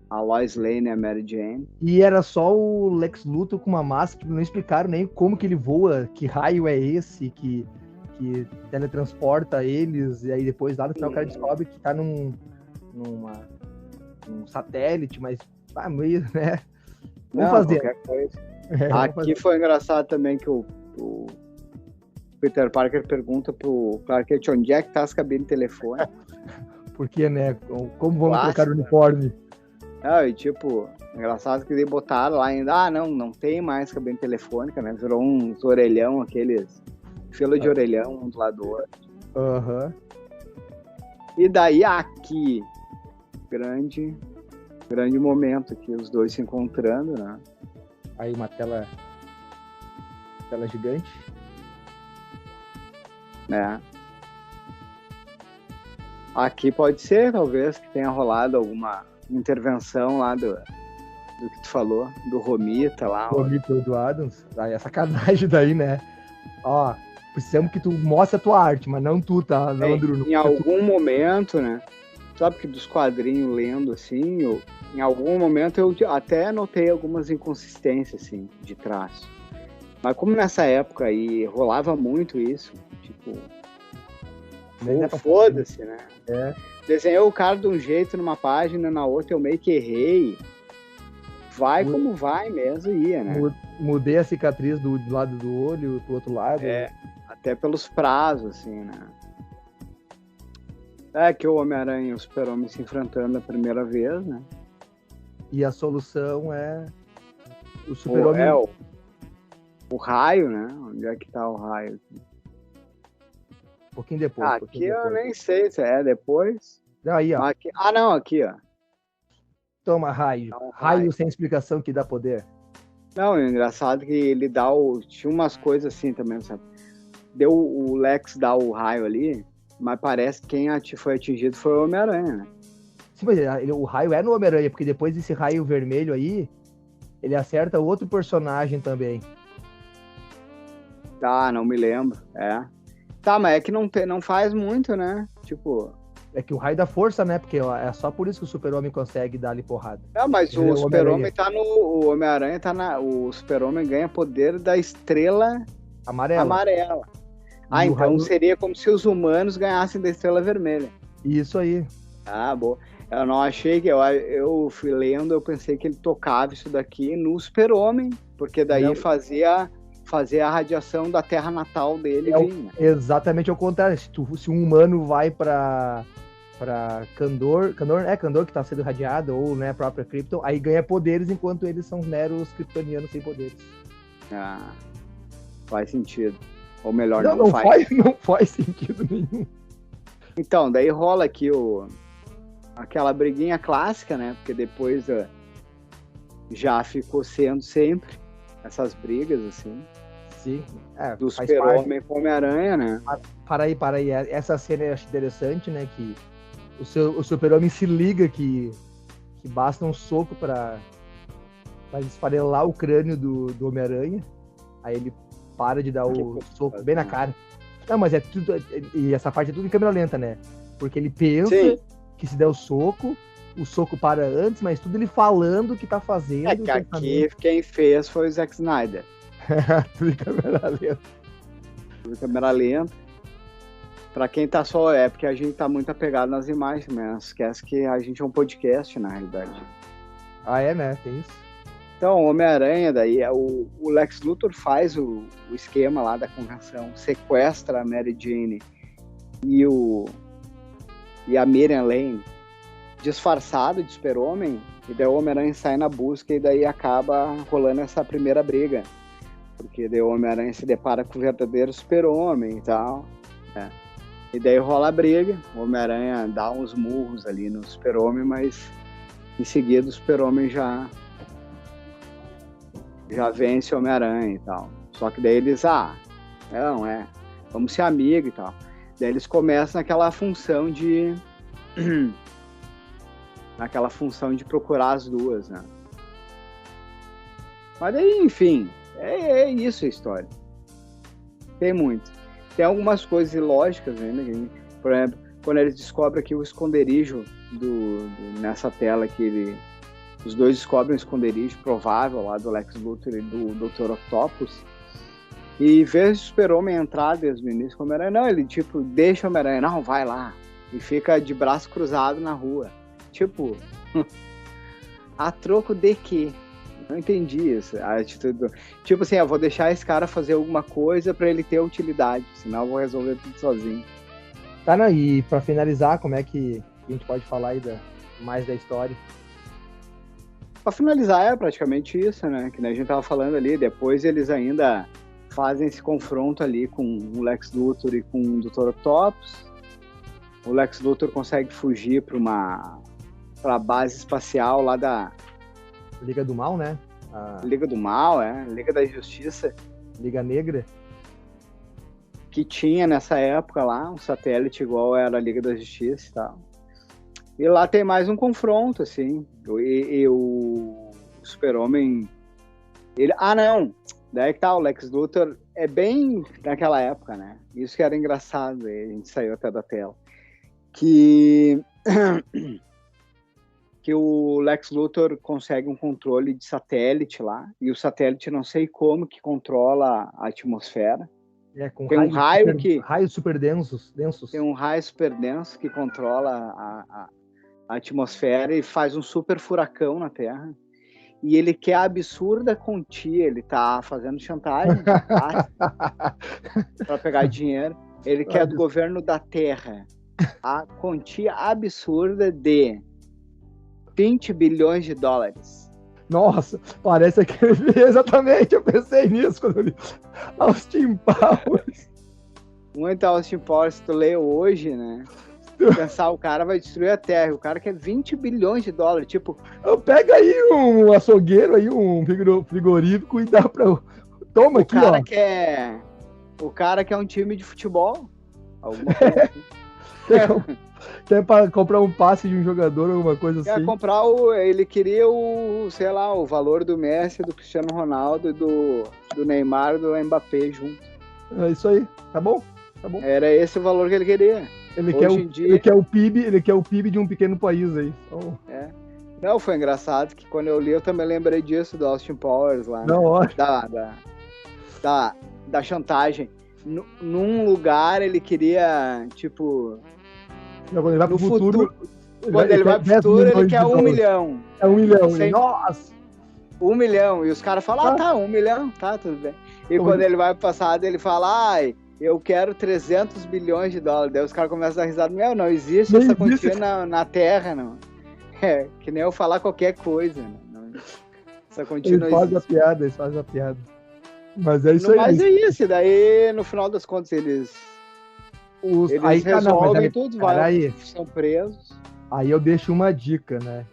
a Lois Lane e a Mary Jane. E era só o Lex Luthor com uma máscara, não explicaram nem como que ele voa, que raio é esse, que teletransporta eles, e aí depois lá no final o cara descobre que tá num satélite, mas meio, né? Vamos fazer. Qualquer coisa. Aqui foi engraçado também que o Peter Parker pergunta pro Clark Kent onde é que tá as cabines de telefone. Porque, né? Como vamos trocar o uniforme? E tipo, engraçado que eles botaram lá ainda, não tem mais cabine telefônica, né? Virou uns orelhão, aqueles fila de orelhão, um do lado do outro. E daí aqui, grande momento aqui, os dois se encontrando, né? Aí uma tela gigante. Né? Aqui pode ser, talvez, que tenha rolado alguma intervenção lá do que tu falou, do Romita lá. Romita do Adams. Aí é sacanagem daí, né? Precisamos que tu mostre a tua arte, mas não tu, tá? Não, Andrew, em algum momento, né? Sabe que dos quadrinhos lendo, assim, em algum momento eu até notei algumas inconsistências, assim, de traço. Mas como nessa época aí rolava muito isso, tipo, foda-se, né? Desenhei o cara de um jeito numa página, na outra eu meio que errei. Vai como vai mesmo, ia, né? Mudei a cicatriz do lado do olho pro outro lado. Até pelos prazos, assim, né? Que o Homem-Aranha e o Super-Homem se enfrentando a primeira vez, né? E a solução é o Super-Homem... o raio, né? Onde é que tá o raio? Um pouquinho depois. Aqui eu nem sei se é depois. Aí, ó. Aqui, não, aqui, ó. Toma, raio. Raio sem explicação que dá poder. Não, é engraçado que ele dá tinha umas coisas assim também, sabe? Deu o Lex dar o raio ali, mas parece que quem foi atingido foi o Homem-Aranha, né? Sim, mas o raio é no Homem-Aranha, porque depois desse raio vermelho aí, ele acerta outro personagem também. Não me lembro, mas é que não faz muito, né? Tipo... É que o raio da força, né? Porque é só por isso que o Super-Homem consegue dar ali porrada. Mas o Super-Homem tá no... O Homem-Aranha tá na... O Super-Homem ganha poder da estrela amarela. Então raio... seria como se os humanos ganhassem da estrela vermelha. Isso aí. Boa. Eu não achei que... Eu fui lendo, eu pensei que ele tocava isso daqui no Super-Homem, porque daí fazia a radiação da terra natal dele. Exatamente ao contrário. Se um humano vai pra Kandor que tá sendo irradiado, ou, né, a própria Krypton, aí ganha poderes enquanto eles são meros kryptonianos sem poderes. Ah, faz sentido. Ou melhor, não faz. Não faz sentido nenhum. Então, daí rola aqui aquela briguinha clássica, né? Porque depois já ficou sendo sempre essas brigas, assim. Sim. Do Super-Homem com Homem-Aranha, né? Para aí. Essa cena eu acho interessante, né? Que o Super-Homem se liga que basta um soco para esfarelar o crânio do Homem-Aranha. Aí ele para de dar o soco bem na cara. Não, mas é tudo... E essa parte é tudo em câmera lenta, né? Porque ele pensa que se der o soco para antes, mas tudo ele falando o que tá fazendo. É que aqui quem fez foi o Zack Snyder. Tudo em câmera lenta. Tudo em câmera lenta. Pra quem tá só... É porque a gente tá muito apegado nas imagens, mas esquece que a gente é um podcast, na realidade. Ah, é, né? Tem isso. Então, Homem-Aranha, daí o Lex Luthor faz o esquema lá da convenção, sequestra a Mary Jane e a Miriam Lane disfarçado de Super-Homem, e daí o Homem-Aranha sai na busca e daí acaba rolando essa primeira briga, porque daí o Homem-Aranha se depara com o verdadeiro Super-Homem e tal, né? E daí rola a briga, o Homem-Aranha dá uns murros ali no Super-Homem, mas em seguida o Super-Homem já vence o Homem-Aranha e tal. Só que daí eles, vamos ser amigos e tal. Daí eles começam naquela função de procurar as duas, né? Mas daí, enfim, é isso a história. Tem muito. Tem algumas coisas ilógicas ainda, por exemplo, quando eles descobrem aqui o esconderijo nessa tela que os dois descobrem um esconderijo provável lá do Lex Luthor e do Dr. Octopus. E vê o Super-Homem entrar desde o início com o Homem-Aranha. Não, ele tipo, deixa o Homem-Aranha, não, vai lá. E fica de braço cruzado na rua. Tipo, a troco de quê? Não entendi isso. A atitude tipo assim, eu vou deixar esse cara fazer alguma coisa pra ele ter utilidade, senão eu vou resolver tudo sozinho. Tá, não, e pra finalizar, como é que a gente pode falar aí mais da história? Pra finalizar, é praticamente isso, né? Que a gente tava falando ali. Depois eles ainda fazem esse confronto ali com o Lex Luthor e com o Dr. Octopus. O Lex Luthor consegue fugir pra base espacial lá da... Liga do Mal, né? Liga do Mal, Liga da Justiça. Liga Negra. Que tinha nessa época lá, um satélite igual era a Liga da Justiça e tal. E lá tem mais um confronto, assim. E o Super-Homem... não! Daí que tá, o Lex Luthor é bem naquela época, né? Isso que era engraçado, a gente saiu até da tela. Que o Lex Luthor consegue um controle de satélite lá, e o satélite não sei como que controla a atmosfera. Com tem um raio que... Raios super densos. Tem um raio super denso que controla a atmosfera e faz um super furacão na Terra. E ele quer a absurda quantia, ele tá fazendo chantagem para pegar dinheiro. Ele quer do governo da Terra a quantia absurda de 20 bilhões de dólares. Nossa, parece aquele... Exatamente, eu pensei nisso quando eu li Austin Powers. Muito Austin Powers, se tu lê hoje, né? Pensar, o cara vai destruir a Terra, o cara quer 20 bilhões de dólares, tipo... Pega aí um açougueiro, aí um frigorífico e dá pra... Toma aqui, ó. O cara quer um time de futebol. Alguma coisa assim. Quer pra comprar um passe de um jogador, alguma coisa assim. Quer comprar ele queria o valor do Messi, do Cristiano Ronaldo, do Neymar, do Mbappé junto. É isso aí, tá bom? Era esse o valor que ele queria. Ele quer o PIB de um pequeno país aí. Então... Não, foi engraçado que quando eu li eu também lembrei disso do Austin Powers lá. Não, né? Da chantagem. Num lugar ele queria, tipo... Não, quando ele vai pro futuro... Quando ele vai pro futuro, ele quer 1 milhão. É 1 milhão. Nossa! 1 milhão. E os caras falam, tá, 1 milhão, tá, tudo bem. E quando ele vai pro passado, ele fala, eu quero 300 bilhões de dólares. Daí os caras começam a dar risada. Não existe essa quantia na Terra, não. É, que nem eu falar qualquer coisa. Não. Essa quantia não existe. Eles fazem a piada. Mas é isso aí. Mas é isso. Daí, no final das contas, eles resolvem tudo. São presos. Aí eu deixo uma dica, né?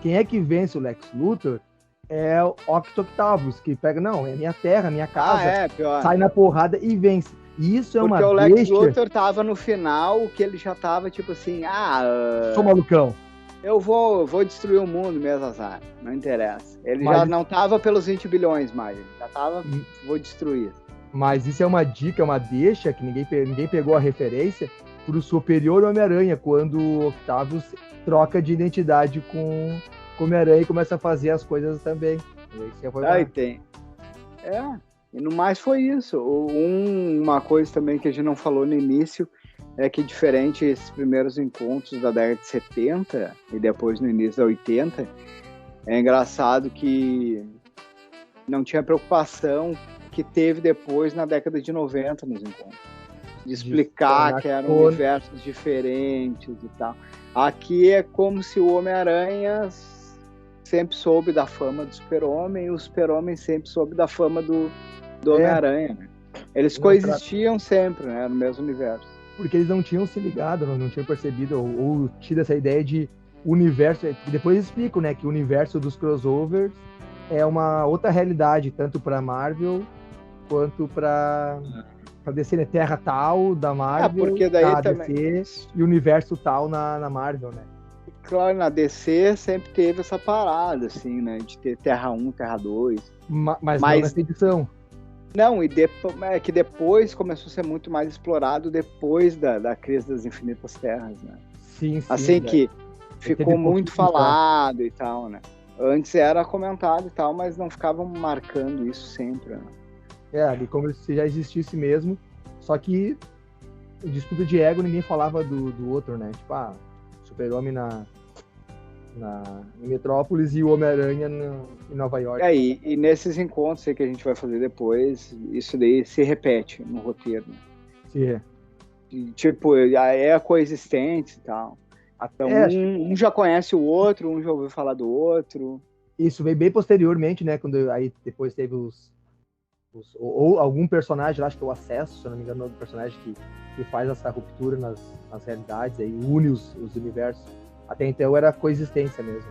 Quem é que vence o Lex Luthor é o Octavius, que pega, não, é minha terra, minha casa, pior. Sai na porrada e vence. Isso é porque uma o Lex Luthor tava no final, que ele já tava tipo assim, sou malucão. Eu vou destruir o mundo mesmo, azar. Não interessa. Ele já não tava pelos 20 bilhões mais, ele já tava, vou destruir. Mas isso é uma dica, é uma deixa, que ninguém pegou a referência, pro Superior Homem-Aranha, quando o Octavius troca de identidade com o Homem-Aranha e começa a fazer as coisas também. Aí tem. E no mais foi isso. Uma coisa também que a gente não falou no início é que, diferente esses primeiros encontros da década de 70 e depois no início da 80, é engraçado que não tinha preocupação que teve depois na década de 90 nos encontros. De explicar que eram universos diferentes e tal. Aqui é como se o Homem-Aranha sempre soube da fama do Super-Homem e o Super-Homem sempre soube da fama do Homem-Aranha, né? Eles coexistiam sempre, né, no mesmo universo. Porque eles não tinham se ligado, não tinham percebido ou tido essa ideia de universo. Depois eles explicam, né, que o universo dos crossovers é uma outra realidade, tanto para Marvel quanto para DC, né? Terra tal da Marvel, porque daí da também... DC, e universo tal na Marvel, né? Claro, na DC sempre teve essa parada, assim, né? De ter Terra 1, Terra 2. Mas não nessa edição. Não, é que depois começou a ser muito mais explorado depois da crise das infinitas terras, né? Sim. Assim que ficou muito falado e tal, né? Antes era comentado e tal, mas não ficavam marcando isso sempre, né? Ali como se já existisse mesmo, só que disputa de ego, ninguém falava do outro, né? Tipo, Super-Homem em Metrópolis e o Homem-Aranha em Nova York. E nesses encontros aí que a gente vai fazer depois, isso daí se repete no roteiro, né? Sim. Tipo, é coexistente e tal. Então, um já conhece o outro, um já ouviu falar do outro. Isso veio bem posteriormente, né? Quando aí depois teve ou algum personagem, acho que é o Acesso, se eu não me engano, o personagem que faz essa ruptura nas realidades, aí une os universos. Até então era coexistência mesmo.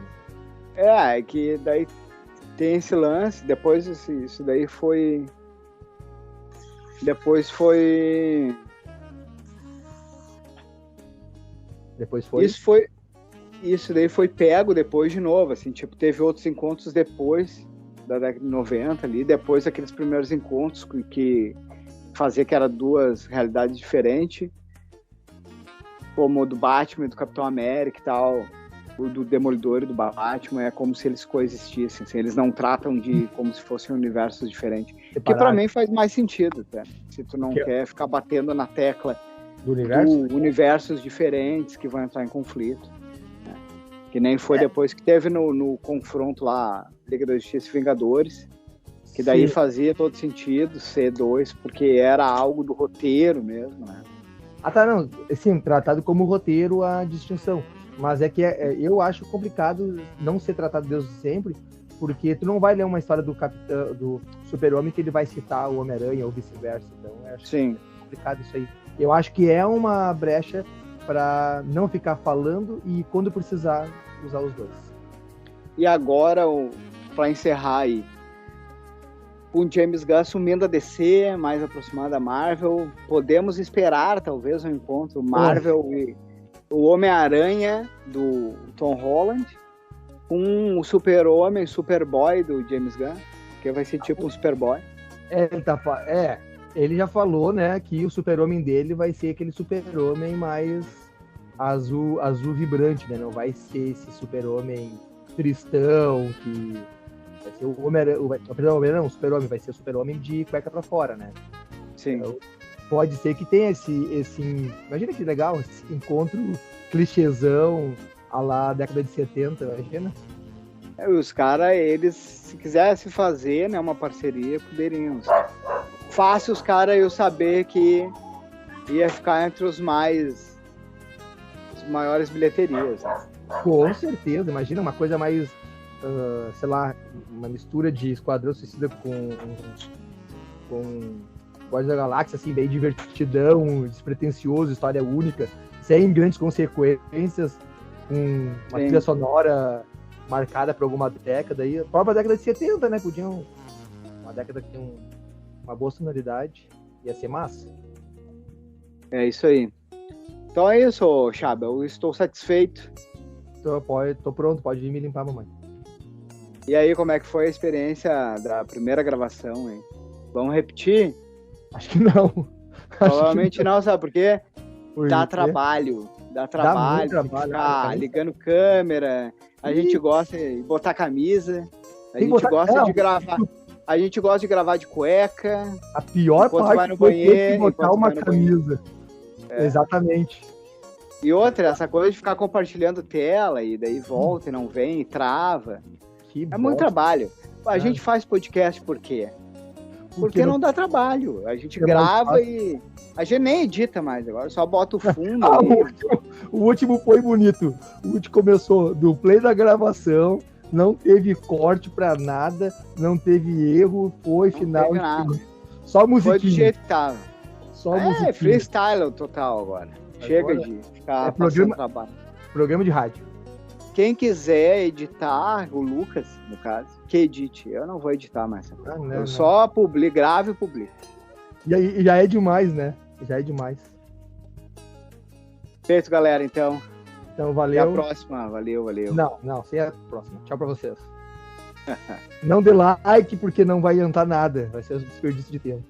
É que daí tem esse lance, depois isso daí foi... Depois foi... Isso daí foi pego depois de novo, assim, tipo, teve outros encontros depois da década de 90 ali, depois daqueles primeiros encontros que fazia que eram duas realidades diferentes, como o do Batman e do Capitão América e tal, o do Demolidor e do Batman, é como se eles coexistissem, assim, eles não tratam de como se fossem universos diferentes. Que pra mim faz mais sentido, até, se tu não quer ficar batendo na tecla do universos diferentes que vão entrar em conflito. Né? Que nem foi depois que teve no confronto lá, Liga da Justiça e Vingadores, que daí fazia todo sentido ser dois, porque era algo do roteiro mesmo, né? Não, sim, tratado como roteiro a distinção, mas é que eu acho complicado não ser tratado desde sempre, porque tu não vai ler uma história do Super-Homem que ele vai citar o Homem-Aranha ou vice-versa, então eu acho complicado isso aí. Eu acho que é uma brecha para não ficar falando e quando precisar usar os dois. E agora, para encerrar aí, com o James Gunn assumindo a DC, mais aproximado da Marvel, podemos esperar talvez um encontro Marvel e o Homem-Aranha do Tom Holland com o Super-Homem, Superboy do James Gunn, que vai ser tipo um Superboy. Ele já falou, né, que o Super-Homem dele vai ser aquele Super-Homem mais azul vibrante, né? Não vai ser esse Super-Homem tristão que vai ser o Homem-Aranha, o Super-Homem vai ser o Super-Homem de cueca pra fora, né? Sim. Então, pode ser que tenha esse imagina que legal, esse encontro clichêzão a lá década de 70, imagina? Os caras, eles, se quisessem fazer, né, uma parceria, poderiam fácil os caras eu saber que ia ficar entre os maiores bilheterias. Né? Com certeza, imagina uma coisa mais, sei lá, uma mistura de Esquadrão Suicida com Guardiões da Galáxia, assim, bem divertidão, despretensioso, história única, sem grandes consequências, com uma trilha sonora marcada por alguma década aí. A própria década de 70, né? Podiam. Uma década que tem uma boa sonoridade. Ia ser massa. É isso aí. Então é isso, Chaba. Eu estou satisfeito. Tô pronto, pode vir me limpar, mamãe. E aí, como é que foi a experiência da primeira gravação, hein? Vamos repetir? Acho que não. Provavelmente não, sabe por quê? Dá trabalho. Dá trabalho, ficar ligando câmera. A gente gosta de botar camisa. A gente gosta de gravar. A gente gosta de gravar de cueca. A pior parte vai no banheiro, botar uma camisa. Exatamente. E outra, essa coisa de ficar compartilhando tela e daí volta e não vem, e trava. Muito trabalho. A gente faz podcast por quê? Porque não dá trabalho. A gente grava e... A gente nem edita mais agora, só bota o fundo. O último foi bonito. O último começou do play da gravação, não teve corte pra nada, não teve erro, foi não final. Teve nada. Só musiquinha. Foi do jeito que tava. Só musiquinha. Freestyle total agora. Chega de ficar passando trabalho. Programa de rádio. Quem quiser editar, o Lucas, no caso, que edite. Eu não vou editar mais. Eu só gravo e publico. E já é demais, né? Já é demais. Feito, galera, então. Então, valeu. Até a próxima. Valeu. Não, sem a próxima. Tchau pra vocês. Não dê like, porque não vai adiantar nada. Vai ser um desperdício de tempo.